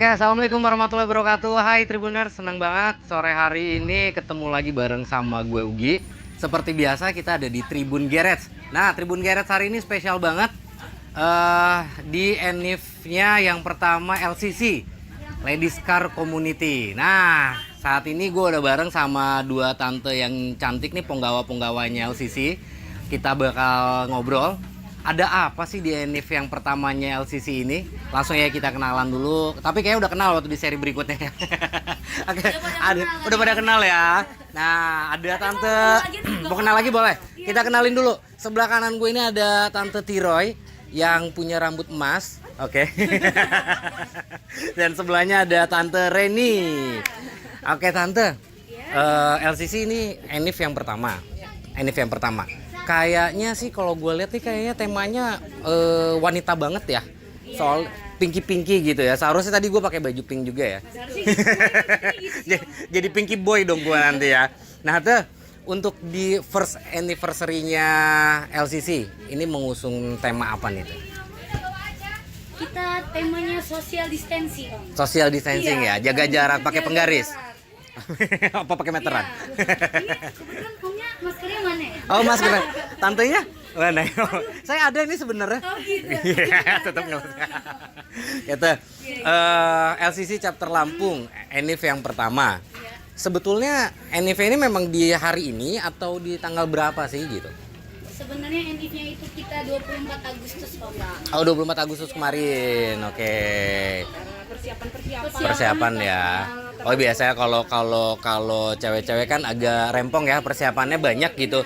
Oke, assalamualaikum warahmatullahi wabarakatuh. Hai Tribuners, senang banget sore hari ini ketemu lagi bareng sama gue Ugi. Seperti biasa kita ada di Tribun Garage. Nah, Tribun Garage hari ini spesial banget. Di ENIF-nya yang pertama LCC, Ladies Car Community. Nah, saat ini gue udah bareng sama dua tante yang cantik nih, penggawa-penggawanya LCC. Kita bakal ngobrol. Ada apa sih di ENIF yang pertamanya LCC ini? Langsung ya kita kenalan dulu. Tapi kayaknya udah kenal waktu di seri berikutnya ya. Oke, udah pada kenal ya. Nah, ada tante. Mau kenal lagi boleh? Kita kenalin dulu. Sebelah kanan gue ini ada tante Tiroy yang punya rambut emas. Oke. Dan sebelahnya ada tante Reni. Oke tante. LCC ini ENIF yang pertama. ENIF yang pertama. Kayaknya sih kalau gue lihat nih kayaknya temanya wanita banget ya. Soal pinky gitu ya. Seharusnya tadi gue pakai baju pink juga ya. Jadi pinky boy dong gue nanti ya. Nah tuh untuk di first anniversary-nya LCC ini mengusung tema apa nih tuh? Kita temanya social distancing. Social distancing ya, jaga jarak pakai penggaris. Apa pakai meteran? Ini kebetulan punya maskernya mana ya? Oh masker, tantenya mana? Saya ada ini sebenarnya. Oh gitu. Iya, tetap nggak. Gitu. LCC Chapter Lampung, ENIF yang pertama. Sebetulnya ENIF ini memang di hari ini atau di tanggal berapa sih gitu? Sebenarnya ENIF-nya itu kita 24 Agustus Pak. Oh 24 Agustus kemarin, oke. Persiapan ya. Oh biasanya kalau cewek-cewek kan agak rempong ya, persiapannya banyak gitu.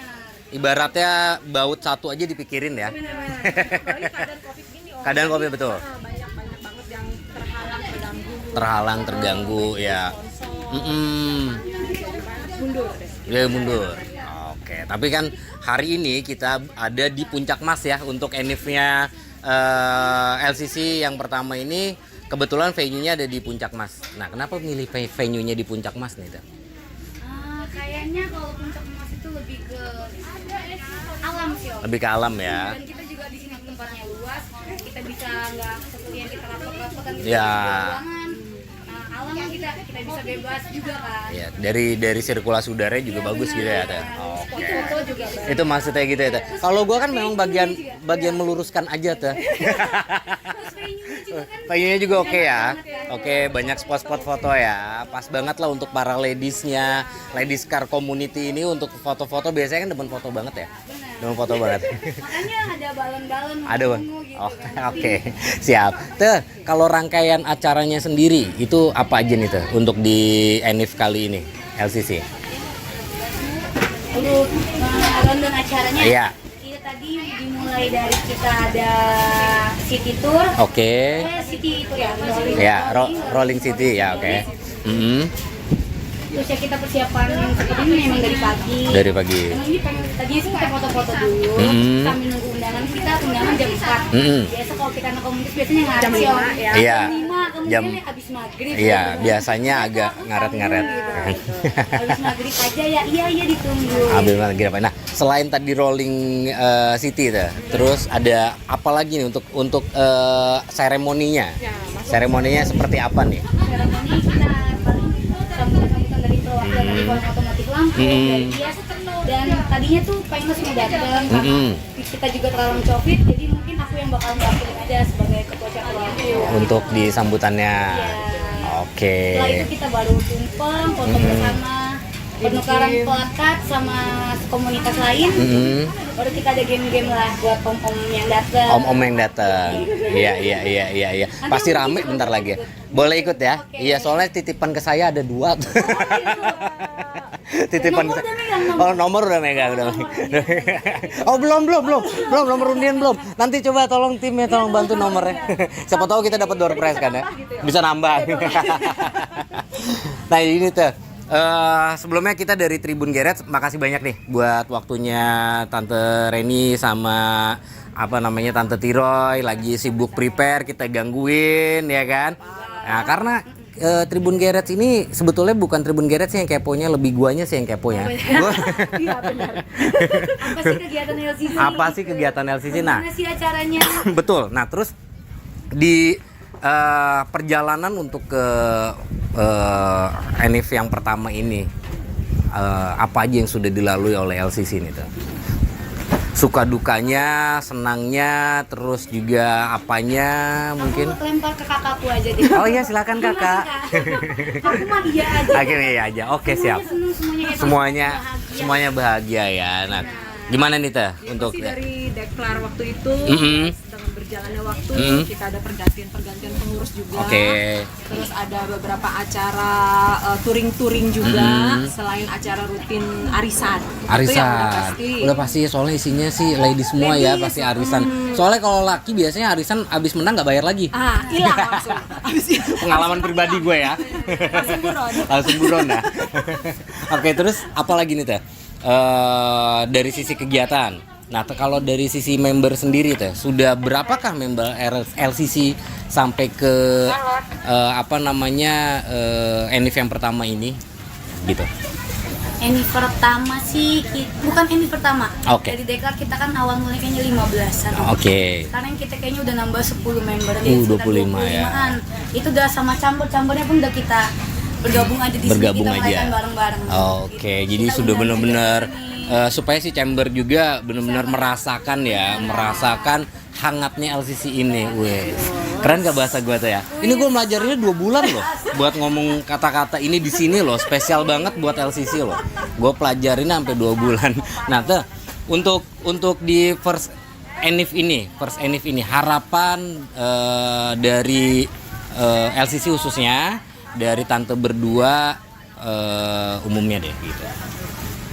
Ibaratnya baut satu aja dipikirin ya. Keadaan COVID betul. Banyak banget yang Terhalang, terganggu ya. mundur. Ya mundur. Oke, tapi kan hari ini kita ada di Puncak Mas ya untuk ENIF-nya LCC yang pertama ini. Kebetulan venue-nya ada di Puncak Mas. Nah, kenapa milih venue-nya di Puncak Mas nih, Teh? Kayaknya kalau Puncak Mas itu lebih ke alam sih Om. Lebih ke alam ya. Dan kita juga di sini tempatnya luas, kita bisa nggak seperti yang kita rapot-rapotan gitu Ya. di ruangan. Alam kan kita bisa bebas juga kan. Ya, dari sirkulasi udara juga bagus gitu ya, Teh. Oke. Foto juga bagus. Itu maksudnya gitu ya, Teh. Kalau gua kan memang bagian meluruskan aja, Teh. Terus venue-nya juga kan Venue-nya juga oke ya. Oke, banyak spot-spot foto ya. Pas banget lah untuk para ladies-nya, Ladies Car Community ini untuk foto-foto biasanya kan demen foto banget ya. Demen foto banget. makanya ada balon-balon Ada bang. ungu gitu Oh, kan. oke. Siap. Tuh, kalau rangkaian acaranya sendiri itu apa aja nih tuh untuk di ENIF kali ini LCC? Untuk rundown acaranya Iya. kita tadi dimulai dari kita ada city tour. Oke. City tour ya. Ya, Rolling City ya, oke. Terus ya kita persiapan seperti ini memang dari pagi. Dari pagi. Memang ini tadinya sih kita foto-foto dulu. Sambil nunggu undangan kita undangan jam 4. Biasa kalau kita anak komunitas biasanya ngaret Jam sih, 5 Om. ya. Iya. Jam 5 kemudian Jam- habis maghrib. Iya, biasanya agak ngaret-ngaret. Habis maghrib aja ya. Iya ditunggu. Ambil lagi apa? Nah, selain tadi Rolling City tuh, terus ada apa lagi nih untuk seremoninya? Seremoninya seperti apa nih? Seremoni kita paling sambutan dari perwakilan dari Forum Otomotif Lampung, dari IAS, dan tadinya tuh Painos mau datang karena kita juga terlalu COVID, jadi mungkin aku yang bakal mewakili aja sebagai ketua chapter Lampung. Untuk di sambutannya. Oke. Setelah itu kita baru tumpeng, foto bersama, penukaran plakat sama komunitas lain. Baru kita ada game-game lah buat om-om yang datang. Om-om yang datang. Iya. Pasti rame bentar lagi. Boleh ikut ya? Oke. Iya, soalnya titipan ke saya ada 2. Titipan Nomor ke udah megang, Oh, nomor udah megang udah. Oh, belum nomor undian belum. Nanti coba tolong timnya tolong bantu nomornya. Siapa tahu kita dapat door prize kan ya. Bisa nambah. Nah, ini tuh. Sebelumnya kita dari Tribun Garage makasih banyak nih buat waktunya Tante Reni sama Tante Tiroy lagi sibuk prepare, kita gangguin ya kan. Nah, karena Tribun Garage ini sebetulnya bukan Tribun Garage yang keponya, lebih guanya sih yang kepo ya. Iya benar. Apa sih kegiatan LCC? Apa sih kegiatan LCC? Nah, Gimana sih acaranya? betul. Nah, terus di perjalanan untuk ke Enif yang pertama ini, apa aja yang sudah dilalui oleh LCC ini tuh? Suka dukanya, senangnya, terus juga apanya mungkin? Aku lempar ke kakakku aja deh. Oh iya, silakan kakak. Aku mah iya aja. Akhirnya iya aja. Oke, siap. Semuanya Semuanya bahagia ya. Nah, gimana nih teh Ya, untuk pasti dari deklar waktu itu dengan berjalannya waktu kita ada pergantian pengurus juga. Oke. Terus ada beberapa acara touring juga selain acara rutin arisan. Itu yang udah pasti. Udah pasti soalnya isinya sih ladies semua ya, pasti arisan. Soalnya kalau laki biasanya arisan abis menang nggak bayar lagi. Hilang langsung. Habis itu Pengalaman pribadi gue ya. langsung buron. Langsung buron ya. Oke, terus apa lagi nih teh? Dari sisi kegiatan. Nah, kalau dari sisi member sendiri teh, sudah berapakah member LCC sampai ke Enif yang pertama ini? Gitu. Enif pertama sih, bukan Enif pertama. Oke. Dari deklar kita kan awal mulai kayaknya 15-an. Oke. Sekarang kita kayaknya udah nambah 10 member 25 ya. Itu udah sama campur-campurnya pun udah kita bergabung aja di Bergabung sini, kita aja. merayakan bareng-bareng. Oke, Gitu. jadi Kita sudah undang benar-benar juga sini. supaya si Chamber juga benar-benar merasakan ya, merasakan hangatnya LCC ini. Wes. Keren gak bahasa gue tuh ya? Ini gue belajarnya 2 bulan loh buat ngomong kata-kata ini di sini loh, spesial banget buat LCC loh. Gue pelajarin sampai 2 bulan. Nah, tuh untuk di first Enif ini harapan dari LCC khususnya dari tante berdua umumnya deh gitu.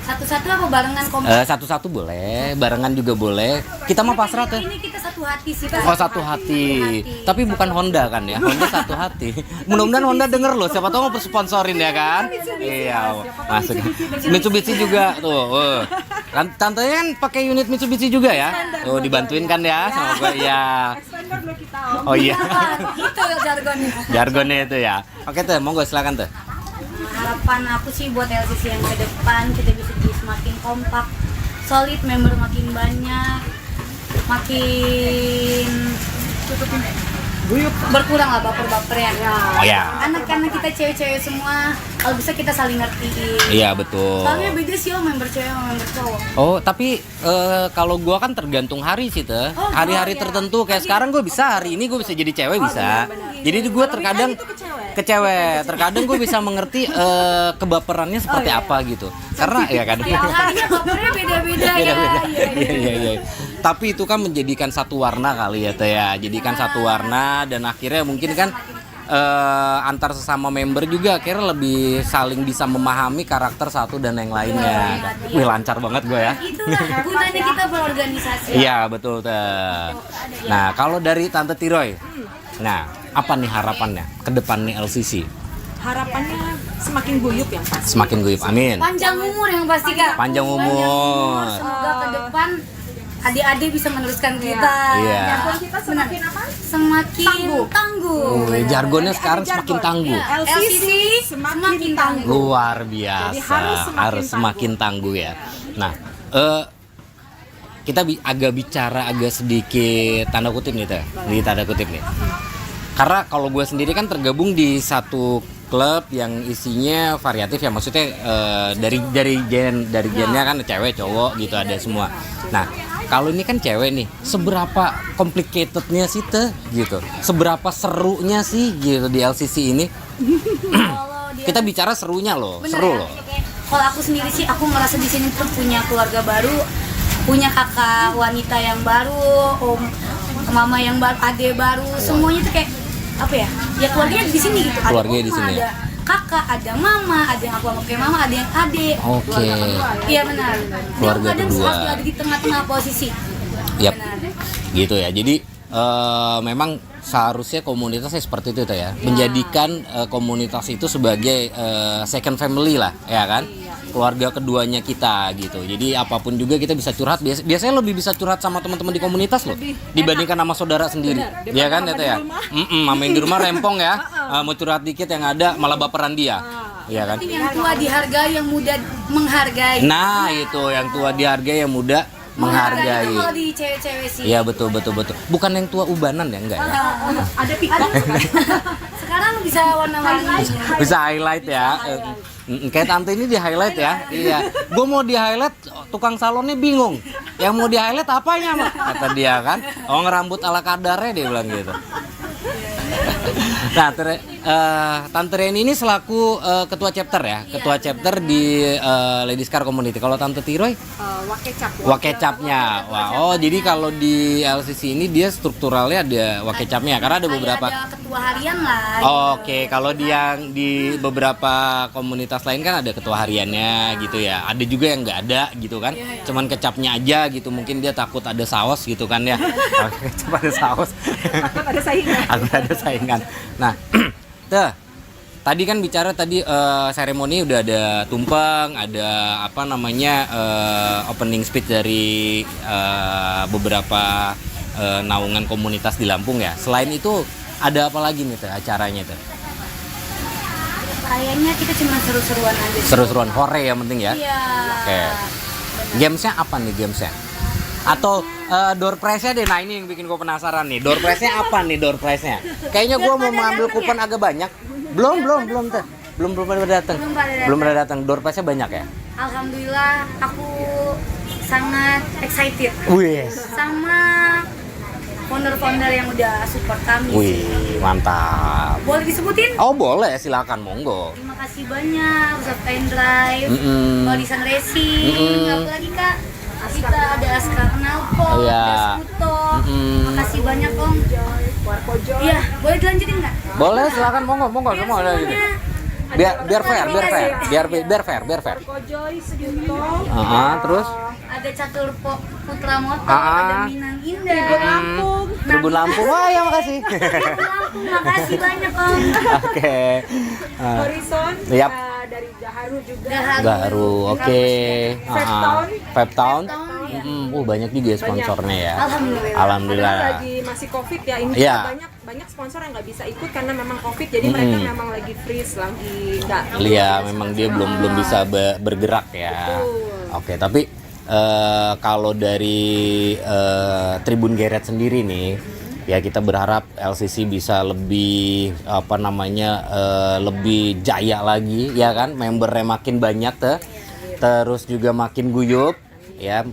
Satu-satu apa barengan kompak? Satu-satu boleh, barengan juga boleh. Kita mah pasrah tuh. Ini kita satu hati sih. Pak. Oh, satu hati. Tapi bukan Honda kan ya? Honda satu hati. Mudah-mudahan Honda denger loh. Siapa tahu mau sponsorin ya kan? Iya, masuk. Mitsubishi juga tuh. Kan tante kan pakai unit Mitsubishi juga ya? Tuh dibantuin kan ya sama gue ya. Expander belum kita. Oh iya. Itu jargonnya. Jargonnya itu ya. Oke tuh, monggo silakan tuh. Harapan aku sih buat LCC yang ke depan kita bisa jadi semakin kompak, solid, member makin banyak, makin berkurang lah baper-bapernya. Oh ya. Karena kita cewek-cewek semua, kalau bisa kita saling ngertiin. Iya betul. Soalnya beda sih member cewek sama member cowok. Oh, tapi kalau gua kan tergantung hari sih teh. Oh, Hari-hari iya. tertentu kayak sekarang gue bisa, hari ini gue bisa jadi cewek bisa. Jadi gue terkadang ke cewek. Terkadang gue bisa mengerti kebaperannya seperti apa gitu. Karena ya kan. Tiap harinya bapernya beda-beda ya. Beda-beda. Iya. Iya. Tapi itu kan menjadikan satu warna kali ya teh ya. Jadikan satu warna dan akhirnya mungkin kan antar sesama member juga akhirnya lebih saling bisa memahami karakter satu dan yang lainnya. Wih, lancar banget gue ya. Itulah gunanya kita berorganisasi. Iya betul teh. Nah kalau dari Tante Tiroy, nah apa nih harapannya ke depan nih LCC? Harapannya semakin guyup yang pasti. Semakin guyup, amin. Panjang umur yang pasti Kak. Panjang umur. Semoga ke depan adik-adik bisa meneruskan kita. Iya. Jargon kita semakin apa? Semakin tangguh. Jargonnya sekarang semakin tangguh. LCC semakin tangguh. Luar Jadi biasa, harus harus semakin semakin tangguh ya. Nah, kita agak bicara agak sedikit tanda kutip nih teh, di tanda kutip nih. Karena kalau gue sendiri kan tergabung di satu klub yang isinya variatif ya, maksudnya dari gennya kan cewek cowok gitu ada semua. Nah kalau ini kan cewek nih, seberapa complicatednya sih teh gitu, seberapa serunya sih gitu di LCC ini? Kita bicara serunya loh, Bener seru ya? loh. Kalau aku sendiri sih aku ngerasa di sini tuh punya keluarga baru, punya kakak wanita yang baru, mama yang baru, ade baru, semuanya tuh kayak apa ya? Ya keluarganya di sini gitu. Ada Keluarganya di oma, sini ya? ada kakak, ada mama, ada yang aku anggap kayak mama, ada yang adik. Oke. Iya benar. Keluarga Dia kadang kedua. selalu ada di tengah-tengah posisi. Yap. Benar. Gitu ya. Jadi memang seharusnya komunitasnya seperti itu tuh ya. Menjadikan komunitas itu sebagai second family lah, ya kan? Keluarga keduanya kita gitu. Jadi apapun juga kita bisa curhat. Biasanya lebih bisa curhat sama teman-teman di komunitas loh dibandingkan sama saudara sendiri. Ya kan itu ya? Mama yang di rumah rempong ya. Mau curhat dikit yang ada malah baperan dia. Iya kan? Yang tua dihargai, yang muda menghargai. Nah, itu yang tua dihargai, yang muda menghargai. Itu kalau di cewek-cewek sih. Iya betul. Bukan yang tua ubanan ya, enggak ya? Ada pikok. Sekarang bisa warna-warni. Bisa highlight ya. Kayak tante ini di highlight ya. Iya. Gue mau di highlight, tukang salonnya bingung. Yang mau di highlight apanya, Mak? Kata dia kan. Oh, ngerambut ala kadarnya dia bilang gitu. Nah, Tante Reni ini selaku ketua chapter ya, ketua chapter di Ladies Car Community. Kalau Tante Tiroy, wakecapnya. Wah, oh jadi kalau di LCC ini dia strukturalnya ada wakecapnya, karena ada beberapa. Ada ketua harian lah. Oke, kalau di beberapa komunitas lain kan ada ketua hariannya gitu ya. Ada juga yang nggak ada gitu kan. Cuman kecapnya aja gitu. Mungkin dia takut ada saus gitu kan ya. Kecap ada saus. Takut ada saingan. Takut ada saingan. Nah, tadi kan bicara seremoni udah ada tumpeng, ada apa namanya opening speech dari beberapa naungan komunitas di Lampung ya. Selain itu ada apa lagi nih acaranya tuh? Kayaknya kita cuma seru-seruan aja. Seru-seruan hore yang penting ya. Iya. Oke. Gamesnya apa nih gamesnya? Atau door prize-nya deh. Nah ini yang bikin gue penasaran nih. Door prize-nya apa nih door prize-nya? Kayaknya gue mau mengambil kupon agak banyak. Belum teh. Belum pada datang. Belum pada datang. Door prize-nya banyak ya? Alhamdulillah aku sangat excited. Wih. Sama founder-founder yang udah support kami. Wih, mantap. Boleh disebutin? Oh boleh, silakan monggo. Terima kasih banyak, Pusat Time Drive, Bodisan Racing, apalagi Kak? Kita ada Askar Nalpo, Iya. ada Skuto. Makasih banyak Om. Iya, boleh dilanjutin nggak? Boleh, silakan monggo semua ada gitu. Biar fair. Kojoy, Skuto, Terus Ada Catur Putra Moto, Ah. ada Minang Indah, Lampung, Tribun Lampung. Wah, ya makasih. Lampung, makasih banyak Om. Oke. Horizon, Yap. dari Gaharu juga. Gaharu, oke. Vape Town. Tahun ya. Banyak juga ya sponsornya ya. Alhamdulillah. Alhamdulillah. Karena lagi masih COVID ya, ini Iya. banyak sponsor yang nggak bisa ikut karena memang COVID, jadi mereka memang lagi freeze, lagi nggak. Iya, memang dia belum bisa bergerak ya. Oke, tapi kalau dari Tribun Geret sendiri nih, ya kita berharap LCC bisa lebih lebih jaya lagi, ya kan? Membernya makin banyak terus juga makin guyup, ya.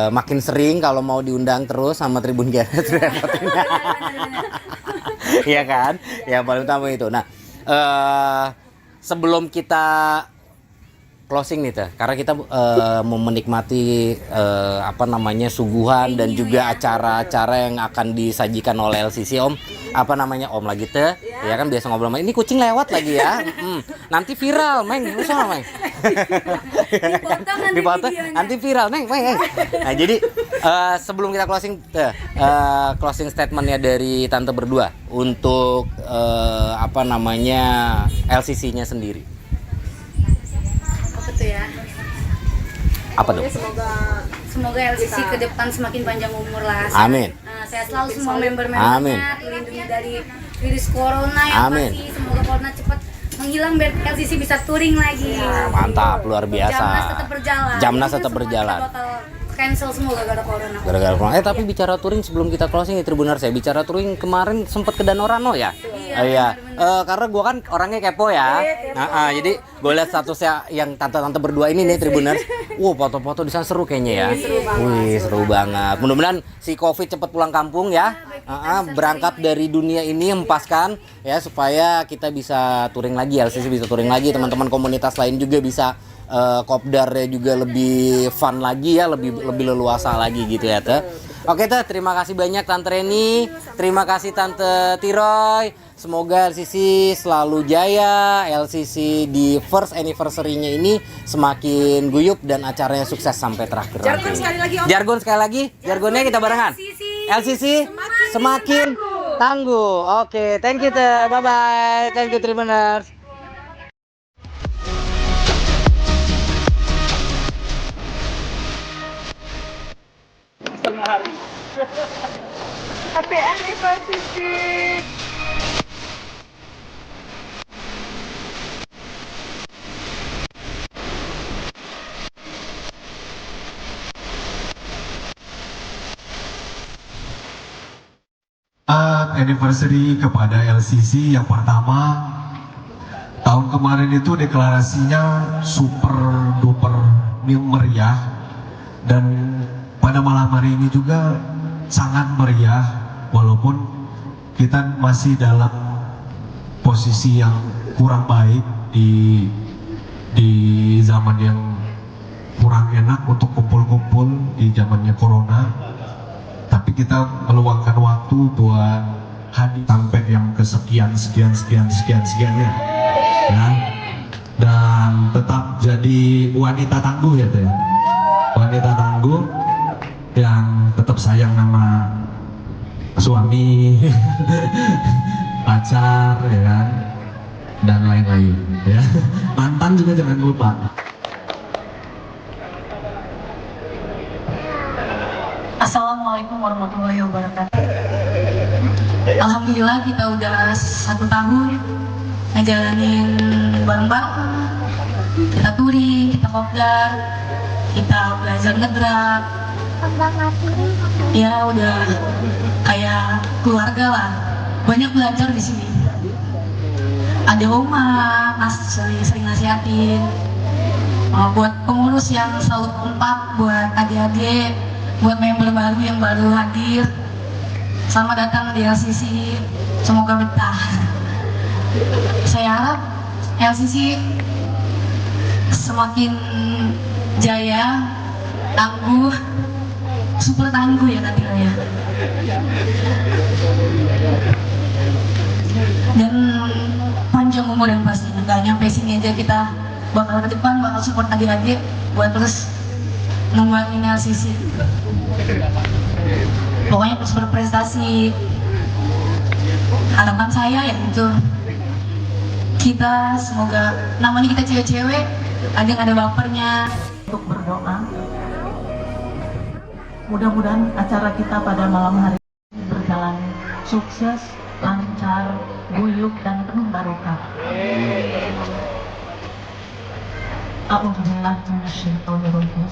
Makin sering kalau mau diundang terus sama Tribun Geret repotinnya. Iya kan? Ya paling utama itu. Nah, sebelum kita closing nih Teh, karena kita mau menikmati suguhan dan juga acara-acara yang akan disajikan oleh LCC Om. Om lagi Teh, ya kan biasa ngobrol sama ini kucing lewat lagi ya. Nanti viral, Meng, usah Meng. Dipotong nanti viral, Meng. Nah, jadi sebelum kita closing Teh, closing statementnya dari tante berdua untuk LCC-nya sendiri. Apa tuh ya? Apa tuh? Semoga LCC ke depan semakin panjang umur lah. Amin. Sehat selalu semua member-membernya, terlindungi dari virus corona yang Amin. masih. Semoga corona cepat menghilang biar LCC bisa touring lagi. Mantap, luar biasa. Jamnas Tetap tetap berjalan. berjalan. Kita bakal cancel semua gara-gara corona. Gara-gara corona. Tapi bicara touring sebelum kita closing ya Tribuners, saya bicara touring kemarin sempat ke Danau Rano ya. Iya. Karena gua kan orangnya kepo ya. Jadi gue lihat statusnya yang tante-tante berdua ini nih Tribuners. Foto-foto di sana seru kayaknya ya. Wih, seru banget. Mudah-mudahan si Covid cepat pulang kampung ya. Berangkat dari dunia ini hempaskan ya supaya kita bisa touring lagi, LCC bisa touring lagi, teman-teman komunitas lain juga bisa kopdarnya juga lebih fun lagi ya, lebih leluasa lagi gitu ya Teh. Oke Teh, terima kasih banyak Tante Reni, terima kasih Tante Tiroy. Semoga LCC selalu jaya, LCC di first anniversary-nya ini semakin guyup dan acaranya sukses sampai terakhir. Jargon sekali lagi Om. Jargon sekali lagi, jargonnya kita barengan. LCC semakin tangguh. Oke, thank you Teh, bye bye, thank you Tribuners. Happy anniversary! selamat anniversary kepada LCC. Yang pertama, tahun kemarin itu deklarasinya super duper meriah, dan pada malam hari ini juga sangat meriah, walaupun kita masih dalam posisi yang kurang baik di zaman yang kurang enak untuk kumpul-kumpul di zamannya corona. Tapi kita meluangkan waktu buat hadir sampai yang kesekian sekiannya ya, dan tetap jadi wanita tangguh ya teh, wanita tangguh yang tetap sayang sama suami pacar ya kan, dan lain-lain ya. Mantan juga jangan lupa. Assalamualaikum warahmatullahi wabarakatuh. Alhamdulillah kita udah 1 tahun ngejalanin bareng-bareng. Kita touring, kita kopdar, kita belajar ngedrag. Ya udah kayak keluarga lah. Banyak belajar di sini. Ada Oma, Mas sering nasihatin. Buat pengurus yang selalu kompak, buat adik-adik, buat member baru yang baru hadir, selamat datang di LCC, semoga betah. Saya harap LCC semakin jaya, tangguh, super tangguh ya nantinya. Dan panjang umur yang pastinya, nggak nyampe sini aja, kita bakal ke depan, bakal support adik-adik buat terus ngembangin LCC. Pokoknya terus berprestasi. Harapan saya ya itu kita semoga, namanya kita cewek-cewek, ada bapernya. Untuk berdoa, mudah-mudahan acara kita pada malam hari ini berjalan sukses, lancar, guyup, dan penuh barokah. A'udzubillahi minasyaitonir rajim.